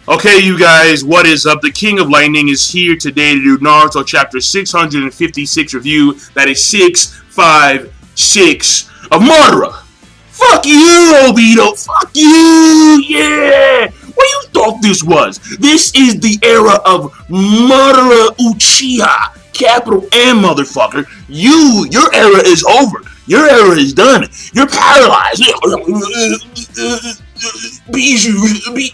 Okay, you guys, what is up? The King of Lightning is here today to do Naruto Chapter 656 review. That is 656 of Madara. Fuck you, Obito. Fuck you. Yeah. What you thought this was? This is the era of Madara Uchiha. Capital M, motherfucker. Your era is over. Your era is done. You're paralyzed.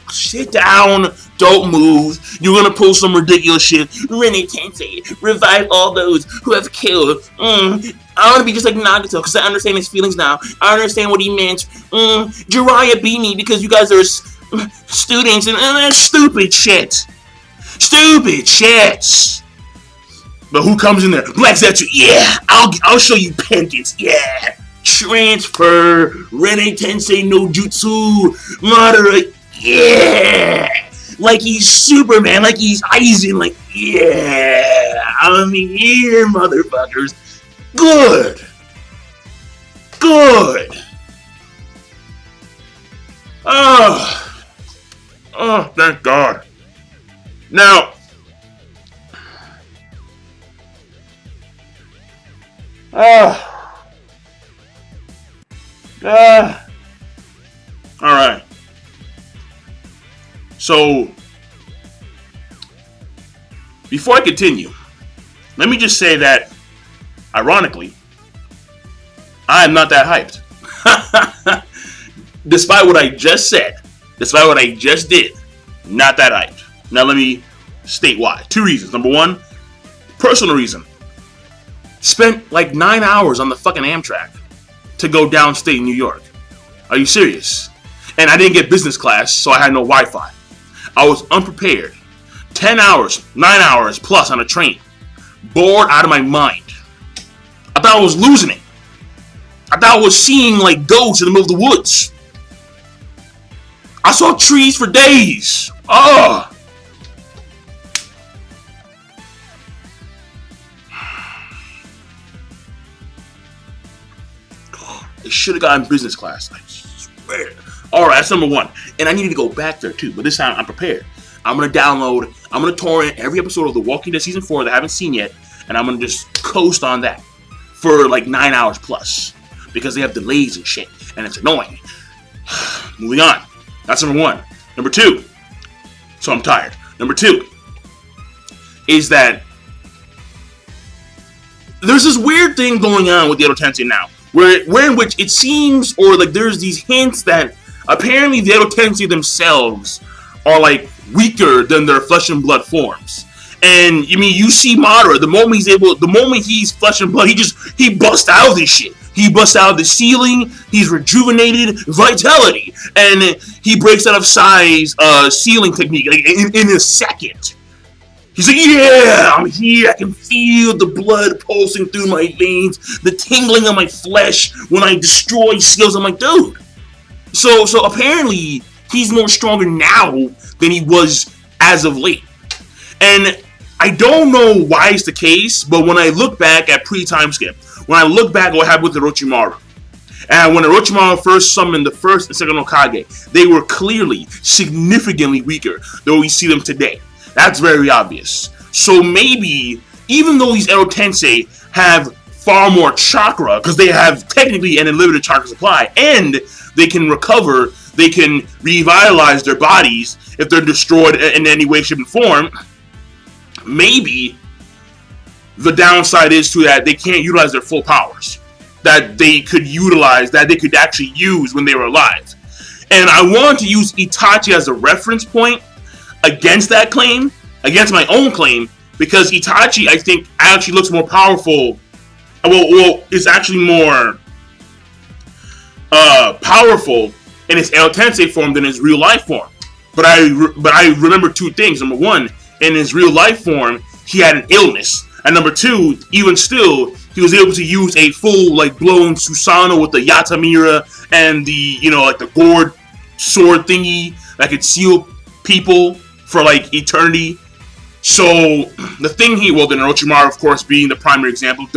Sit down. Don't move. You're gonna pull some ridiculous shit. Rene Tensei, revive all those who have killed. I want to be just like Nagato because I understand his feelings now. I understand what he meant. Jiraiya beat me because you guys are students and that's stupid shit. Stupid shit. But who comes in there? Black Zetsu. Yeah, I'll show you penance. Yeah. Transfer. Rene Tensei no Jutsu. Madara. Yeah. Like he's Superman. Like he's Aizen. Like, yeah. I'm here, motherfuckers. Good. Good. Oh, thank God. Now, all right. So, before I continue, let me just say that, ironically, I am not that hyped. Despite what I just said, despite what I just did, not that hyped. Now let me state why. Two reasons. Number one, personal reason. Spent like 9 hours on the fucking Amtrak to go downstate New York. Are you serious? And I didn't get business class, so I had no Wi-Fi. I was unprepared. 10 hours, 9 hours plus on a train. Bored out of my mind. I thought I was losing it. I thought I was seeing like ghosts in the middle of the woods. I saw trees for days. Oh. I should have gotten business class. I swear. Alright, that's number one. And I needed to go back there too, but this time I'm prepared. I'm going to torrent every episode of The Walking Dead Season 4 that I haven't seen yet, and I'm going to just coast on that for like 9 hours plus. Because they have delays and shit, and it's annoying. Moving on. That's number one. Number two. So I'm tired. Number two is that there's this weird thing going on with the Edo Tensei now, where in which it seems, or like there's these hints that apparently the Edo Tensei themselves are like weaker than their flesh and blood forms. And I mean, you see Madara, the moment he's flesh and blood, he busts out of this shit. He busts out of the ceiling. He's rejuvenated vitality, and he breaks out of size ceiling technique like, in a second. He's like, yeah, I'm here. I can feel the blood pulsing through my veins, the tingling of my flesh when I destroy skills. I'm like, dude. So apparently he's more stronger now than he was as of late, and I don't know why it's the case, but when I look back at pre-time skip, when I look back at what happened with Orochimaru, and when Orochimaru first summoned the first and second Hokage, they were clearly significantly weaker than we see them today. That's very obvious. So maybe, even though these Edo Tensei have far more chakra, because they have technically an unlimited chakra supply, and they can recover, they can revitalize their bodies if they're destroyed in any way, shape, and form, maybe the downside is to that they can't utilize their full powers that they could utilize, that they could actually use when they were alive. And I want to use Itachi as a reference point against that claim, against my own claim, because Itachi, I think, actually looks more powerful. Well, is actually more powerful in his El Tensei form than his real life form. But I remember two things. Number one, in his real life form, he had an illness. And number two, even still, he was able to use a full, like, blown Susanoo with the Yatamira and the, like, the gourd sword thingy that could seal people for, like, eternity. So, the thing then Orochimaru, of course, being the primary example,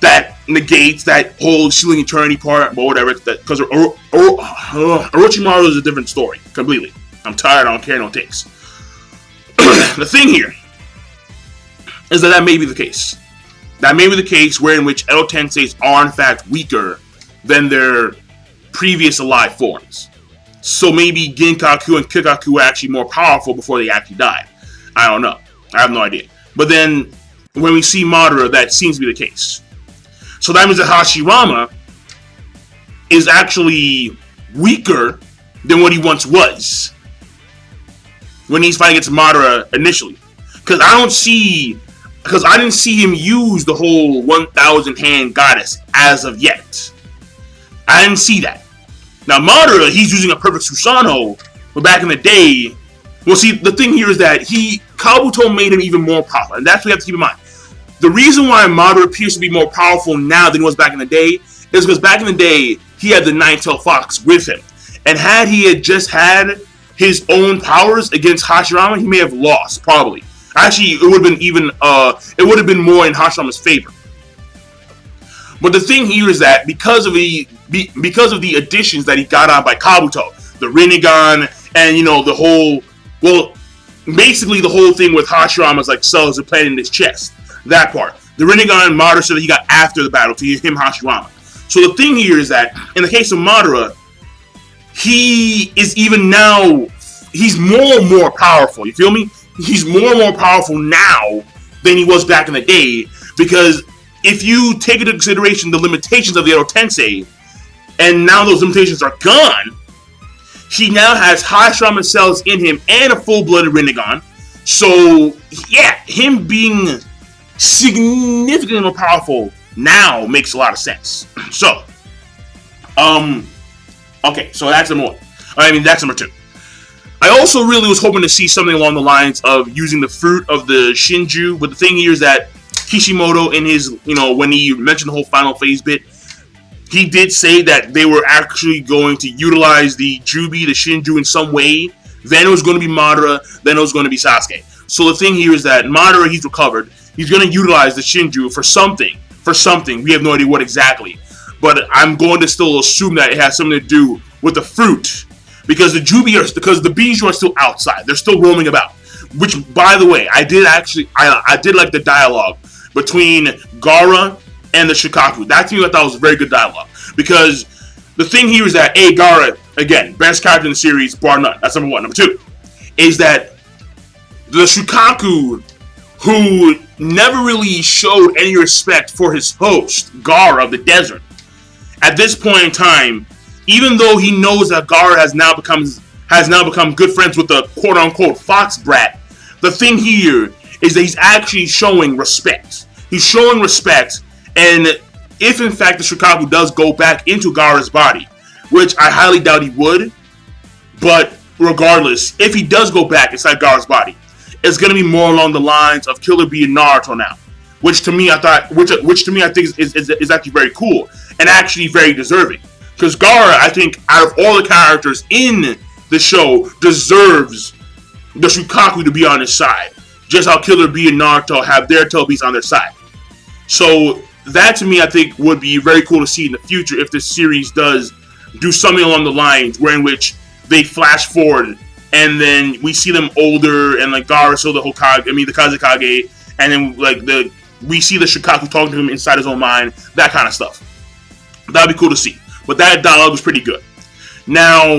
that negates that whole sealing eternity part, but whatever, because Orochimaru is a different story, completely. I'm tired. I don't care. No takes. The thing here is that may be the case. That may be the case where in which Edo Tenseis are in fact weaker than their previous alive forms. So maybe Ginkaku and Kikaku were actually more powerful before they actually died. I don't know. I have no idea. But then when we see Madara, that seems to be the case. So that means that Hashirama is actually weaker than what he once was when he's fighting against Madara initially. Because I didn't see him use the whole 1,000 hand goddess as of yet. I didn't see that. Now Madara, he's using a perfect Susanoo, but back in the day, well, see, the thing here is that Kabuto made him even more powerful, and that's what you have to keep in mind. The reason why Madara appears to be more powerful now than he was back in the day is because back in the day, he had the Nine-Tailed Fox with him. And had he had just had his own powers against Hashirama, he may have lost, probably. Actually, it would have been more in Hashirama's favor. But the thing here is that because of the additions that he got on by Kabuto, the Rinnegan, and the whole, well, basically the whole thing with Hashirama's like cells implanted in his chest, that part. The Rinnegan and Madara so that he got after the battle to him Hashirama. So the thing here is that in the case of Madara, he is even now, he's more and more powerful. You feel me? He's more and more powerful now than he was back in the day, because if you take into consideration the limitations of the Edo Tensei, and now those limitations are gone, he now has Hashirama cells in him and a full-blooded Rinnegan. So, yeah, him being significantly more powerful now makes a lot of sense. So, okay, so that's number one. That's number two. I also really was hoping to see something along the lines of using the fruit of the Shinju, but the thing here is that Kishimoto, in his, when he mentioned the whole final phase bit, he did say that they were actually going to utilize the Jubi, the Shinju, in some way. Then it was going to be Madara, then it was going to be Sasuke. So the thing here is that Madara, he's recovered. He's going to utilize the Shinju for something. We have no idea what exactly. But I'm going to still assume that it has something to do with the fruit. Because the Bijou are still outside. They're still roaming about. Which, by the way, I did like the dialogue between Gaara and the Shukaku. That to me, I thought was a very good dialogue. Because the thing here is that, Gaara, again, best character in the series, bar none. That's number one. Number two is that the Shukaku, who never really showed any respect for his host, Gaara of the desert, at this point in time, even though he knows that Gaara has now become good friends with the quote-unquote fox brat, the thing here is that he's actually showing respect. He's showing respect, and if in fact the Shukaku does go back into Gaara's body, which I highly doubt he would, but regardless, if he does go back inside Gaara's body, it's going to be more along the lines of Killer Bee and Naruto now, which to me I think is actually very cool and actually very deserving. Because Gaara, I think, out of all the characters in the show, deserves the Shukaku to be on his side. Just how Killer Bee and Naruto have their tailbeats on their side. So that, to me, I think, would be very cool to see in the future if this series does do something along the lines where in which they flash forward and then we see them older and like Gaara still the Kazekage, and then we see the Shukaku talking to him inside his own mind, that kind of stuff. That'd be cool to see. But that dialogue was pretty good. Now,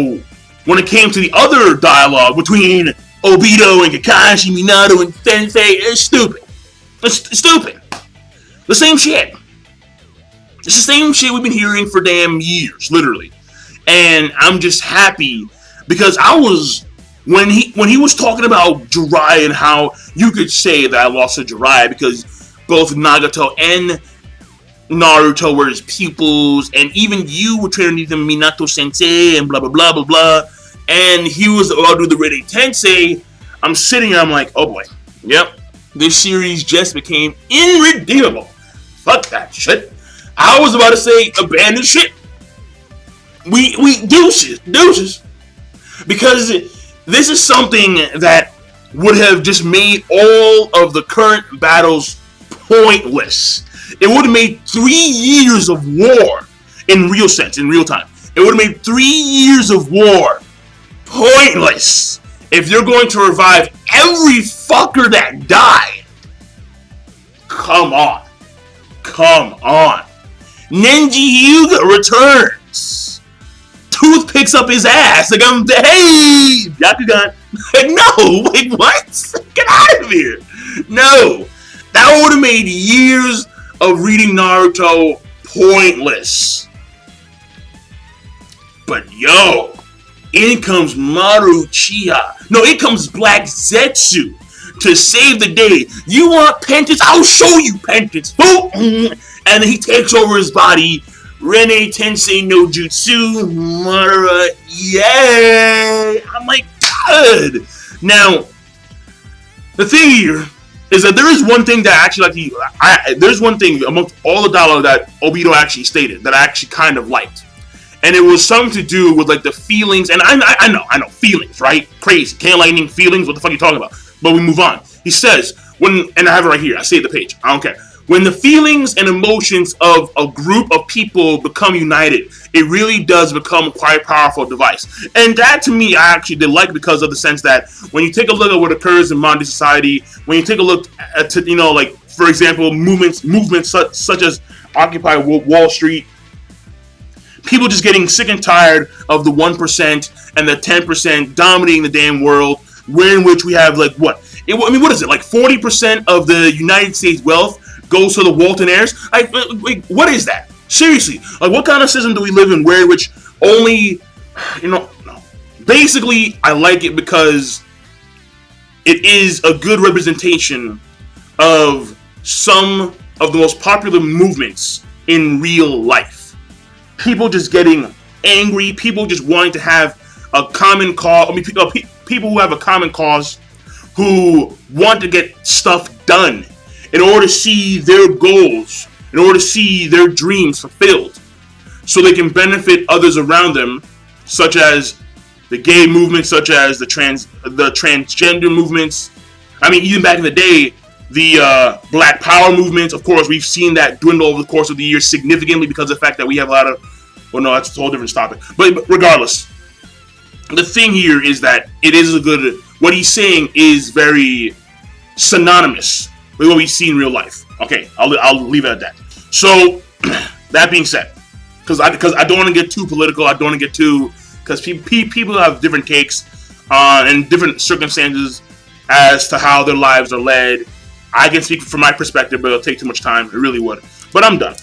when it came to the other dialogue between Obito and Kakashi, Minato, and Sensei, it's stupid. It's stupid. The same shit. It's the same shit we've been hearing for damn years, literally. And I'm just happy because when he was talking about Jiraiya and how you could say that I lost to Jiraiya because both Nagato and Naruto were his pupils, and even you were training them Minato Sensei and blah blah blah blah blah, and he was about to do the Rinne Tensei. I'm sitting here, I'm like, oh boy, yep, this series just became irredeemable. Fuck that shit. I was about to say abandon shit. We deuces, because this is something that would have just made all of the current battles pointless. It would have made 3 years of war in real time. It would have made 3 years of war pointless. If you're going to revive every fucker that died, come on. Come on. Nenji Hyuga returns. Tooth picks up his ass. Like, hey, Byakugan. Like, no, wait, what? Get out of here. No. That would have made years of reading Naruto pointless. But yo, in comes Maru Uchiha. No, in comes Black Zetsu to save the day. You want penance? I'll show you penance. And then he takes over his body. Rene Tensei no Jutsu. Madara. Yay! I'm like, good. Now, the thing here is that there is one thing that actually, there's one thing amongst all the dialogue that Obito actually stated that I actually kind of liked. And it was something to do with like the feelings, and I know, feelings, right? Crazy, can't lightning feelings, what the fuck are you talking about? But we move on. He says, and I have it right here, I saved the page, I don't care. When the feelings and emotions of a group of people become united, it really does become quite a powerful device. And that to me, I actually did like because of the sense that when you take a look at what occurs in modern society, when you take a look at, like, for example, movements such as Occupy Wall Street, people just getting sick and tired of the 1% and the 10% dominating the damn world, in which we have like what? What is it? Like 40% of the United States wealth goes to the Walton heirs? Like, what is that? Seriously, like what kind of system do we live in where which only, no. Basically, I like it because it is a good representation of some of the most popular movements in real life. People just getting angry, people just wanting to have a common cause. People who have a common cause, who want to get stuff done in order to see their goals, in order to see their dreams fulfilled, so they can benefit others around them, such as the gay movement, such as the transgender movements. I mean, even back in the day, the Black Power movement. Of course, we've seen that dwindle over the course of the years significantly because of the fact that we have a lot of, well, no, that's a whole different topic. But regardless, the thing here is that it is a good, what he's saying is very synonymous with what we see in real life. Okay, I'll leave it at that. So, that being said, because I don't want to get too political, I don't want to get too, because people have different takes and different circumstances as to how their lives are led. I can speak from my perspective, but it'll take too much time. It really would. But I'm done.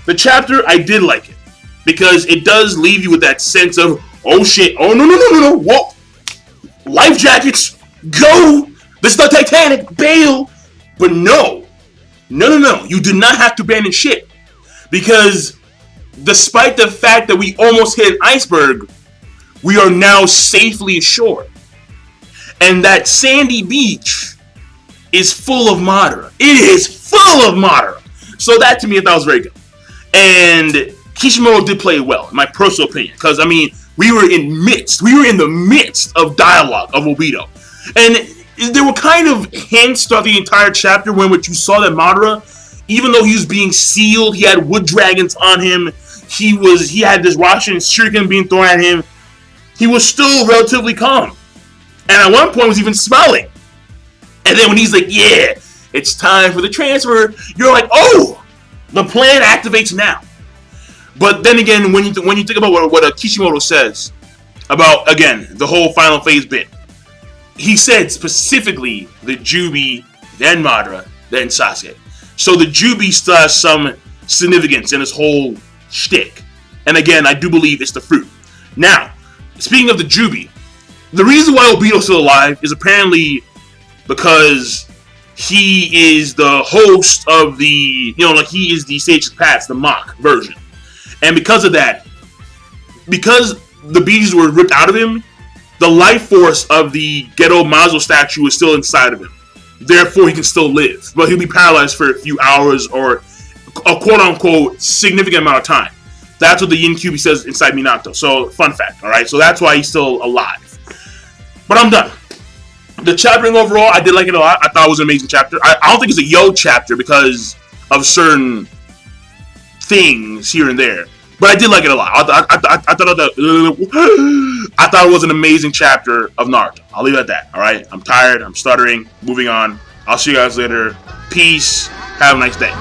The chapter, I did like it, because it does leave you with that sense of, oh shit, oh no, whoa, life jackets, go, this is the Titanic, bail. But no, you do not have to abandon ship, because despite the fact that we almost hit an iceberg, we are now safely ashore. And that sandy beach is full of Madara. It is full of Madara. So that to me, I thought was very good. And Kishimoto did play well, in my personal opinion, because I mean, we were in the midst of dialogue of Obito, and there were kind of hints throughout the entire chapter when which you saw that Madara, even though he was being sealed, he had wood dragons on him, he had this Russian shuriken being thrown at him, he was still relatively calm, and at one point was even smiling. And then when he's like, yeah, it's time for the transfer, you're like, oh, the plan activates now. But then again, when you think about what Kishimoto says about, again, the whole final phase bit, he said specifically the Jubi, then Madara, then Sasuke. So the Jubi still has some significance in this whole shtick. And again, I do believe it's the fruit. Now, speaking of the Jubi, the reason why Obito's still alive is apparently because he is the host of the, he is the Sage's Paths, the mock version. And because of that, because the beads were ripped out of him, the life force of the Geto Mazo statue is still inside of him. Therefore, he can still live. But he'll be paralyzed for a few hours or a quote-unquote significant amount of time. That's what the Yin Kyuubi says inside Minato. So, fun fact, alright? So that's why he's still alive. But I'm done. The chaptering overall, I did like it a lot. I thought it was an amazing chapter. I don't think it's a yo chapter because of certain things here and there. But I did like it a lot. I thought it was an amazing chapter of Naruto. I'll leave it at that. All right. I'm tired. I'm stuttering. Moving on. I'll see you guys later. Peace. Have a nice day.